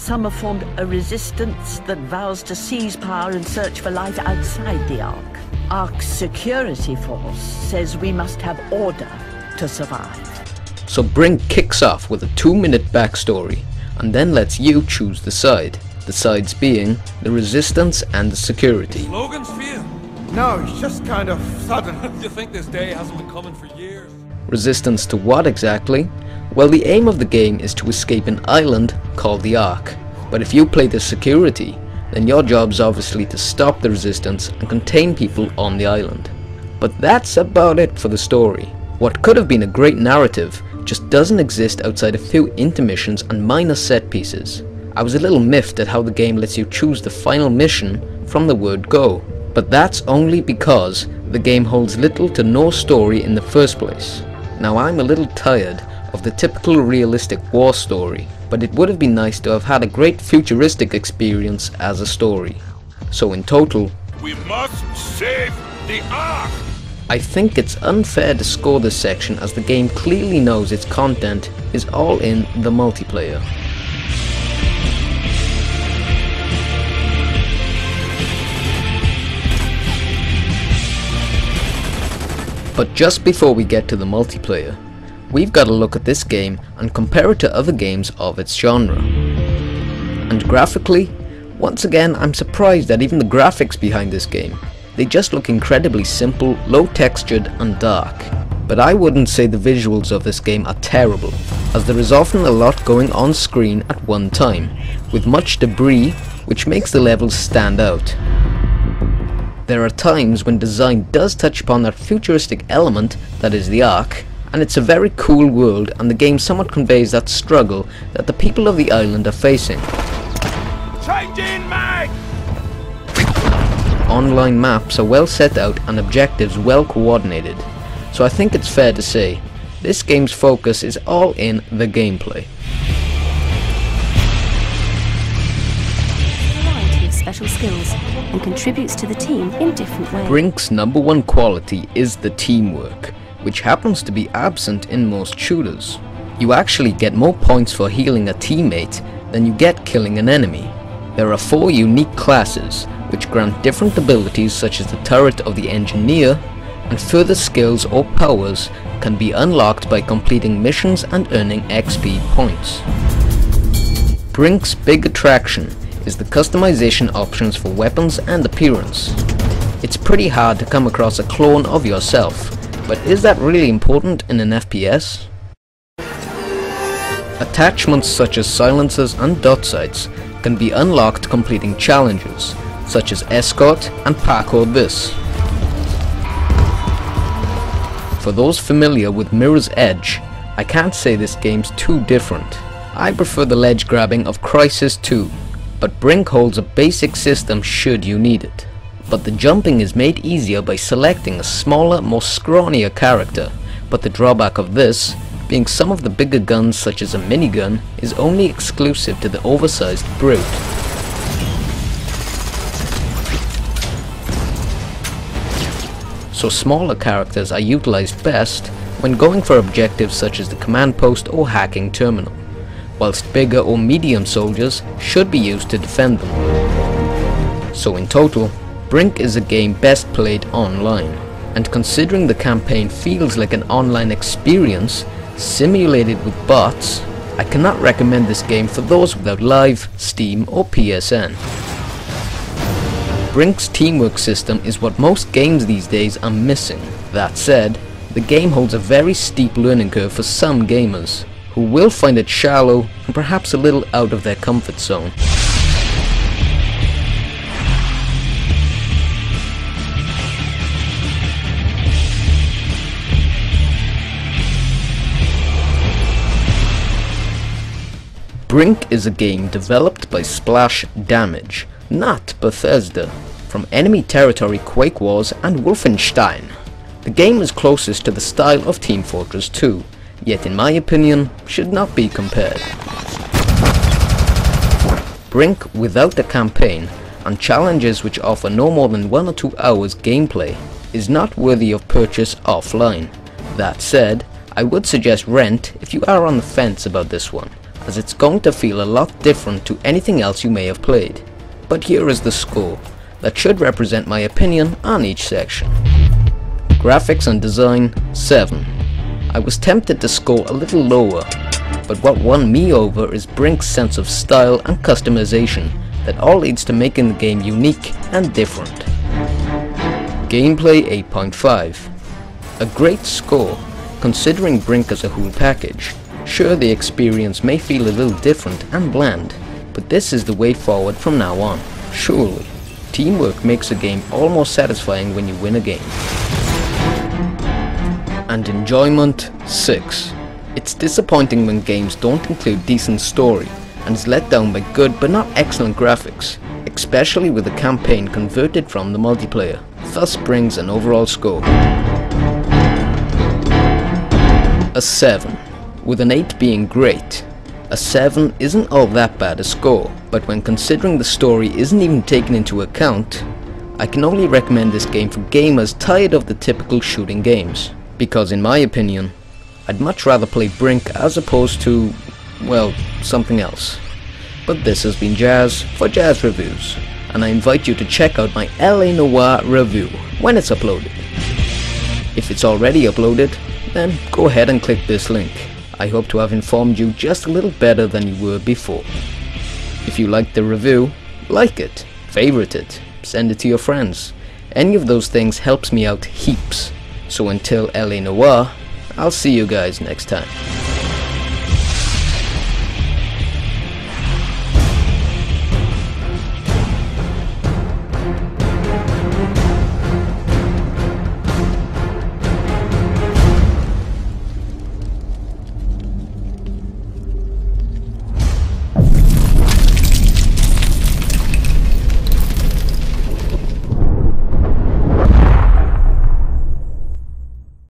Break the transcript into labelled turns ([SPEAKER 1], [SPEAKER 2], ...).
[SPEAKER 1] some have formed a resistance that vows to seize power and search for life outside the Ark. Ark's security force says we must have order to survive.
[SPEAKER 2] So Brink kicks off with a 2-minute backstory, and then lets you choose the side. The sides being the resistance and the security.
[SPEAKER 3] Slogans for you?
[SPEAKER 4] No, it's just kind of sudden.
[SPEAKER 3] You think this day hasn't been coming for years?
[SPEAKER 2] Resistance to what exactly? Well, the aim of the game is to escape an island called the Ark. But if you play the security, then your job's obviously to stop the resistance and contain people on the island. But that's about it for the story. What could have been a great narrative just doesn't exist outside a few intermissions and minor set pieces. I was a little miffed at how the game lets you choose the final mission from the word go. But that's only because the game holds little to no story in the first place. Now I'm a little tired of the typical realistic war story, but it would have been nice to have had a great futuristic experience as a story. So in total,
[SPEAKER 5] we must save the Ark!
[SPEAKER 2] I think it's unfair to score this section as the game clearly knows its content is all in the multiplayer. But just before we get to the multiplayer, we've got to look at this game and compare it to other games of its genre. And graphically, once again I'm surprised at even the graphics behind this game. They just look incredibly simple, low textured and dark. But I wouldn't say the visuals of this game are terrible, as there is often a lot going on screen at one time, with much debris which makes the levels stand out. There are times when design does touch upon that futuristic element that is the Ark, and it's a very cool world, and the game somewhat conveys that struggle that the people of the island are facing.
[SPEAKER 5] Changing mag!
[SPEAKER 2] Online maps are well set out and objectives well coordinated, so I think it's fair to say this game's focus is all in the gameplay.
[SPEAKER 6] Variety of special skills and contributes to the team in different ways.
[SPEAKER 2] Brink's #1 quality is the teamwork, which happens to be absent in most shooters. You actually get more points for healing a teammate than you get killing an enemy. There are 4 unique classes, which grant different abilities such as the turret of the engineer, and further skills or powers can be unlocked by completing missions and earning XP points. Brink's big attraction is the customization options for weapons and appearance. It's pretty hard to come across a clone of yourself, but is that really important in an FPS? Attachments such as silencers and dot sights can be unlocked completing challenges, such as escort and parkour this. For those familiar with Mirror's Edge, I can't say this game's too different. I prefer the ledge grabbing of Crysis 2, but Brink holds a basic system should you need it. But the jumping is made easier by selecting a smaller, more scrawnier character, but the drawback of this, being some of the bigger guns such as a minigun, is only exclusive to the oversized brute. So smaller characters are utilized best when going for objectives such as the command post or hacking terminal, whilst bigger or medium soldiers should be used to defend them. So in total, Brink is a game best played online, and considering the campaign feels like an online experience simulated with bots, I cannot recommend this game for those without Live, Steam or PSN. Brink's teamwork system is what most games these days are missing. That said, the game holds a very steep learning curve for some gamers, who will find it shallow and perhaps a little out of their comfort zone. Brink is a game developed by Splash Damage, not Bethesda, from Enemy Territory Quake Wars and Wolfenstein. The game is closest to the style of Team Fortress 2, yet in my opinion should not be compared. Brink without a campaign and challenges which offer no more than 1 or 2 hours gameplay is not worthy of purchase offline. That said, I would suggest rent if you are on the fence about this one, as it's going to feel a lot different to anything else you may have played. But here is the score that should represent my opinion on each section. Graphics and design, 7. I was tempted to score a little lower, but what won me over is Brink's sense of style and customization that all leads to making the game unique and different. Gameplay, 8.5. A great score, considering Brink as a whole package. Sure, the experience may feel a little different and bland, but this is the way forward from now on, surely. Teamwork makes a game almost satisfying when you win a game. And enjoyment, 6. It's disappointing when games don't include decent story, and is let down by good but not excellent graphics, especially with the campaign converted from the multiplayer, thus brings an overall score. A 7, with an 8 being great. A 7 isn't all that bad a score, but when considering the story isn't even taken into account, I can only recommend this game for gamers tired of the typical shooting games. Because in my opinion, I'd much rather play Brink as opposed to, well, something else. But this has been Jazz for Jazz Reviews, and I invite you to check out my LA Noire review when it's uploaded. If it's already uploaded, then go ahead and click this link. I hope to have informed you just a little better than you were before. If you liked the review, like it, favorite it, send it to your friends. Any of those things helps me out heaps. So until LA Noire, I'll see you guys next time.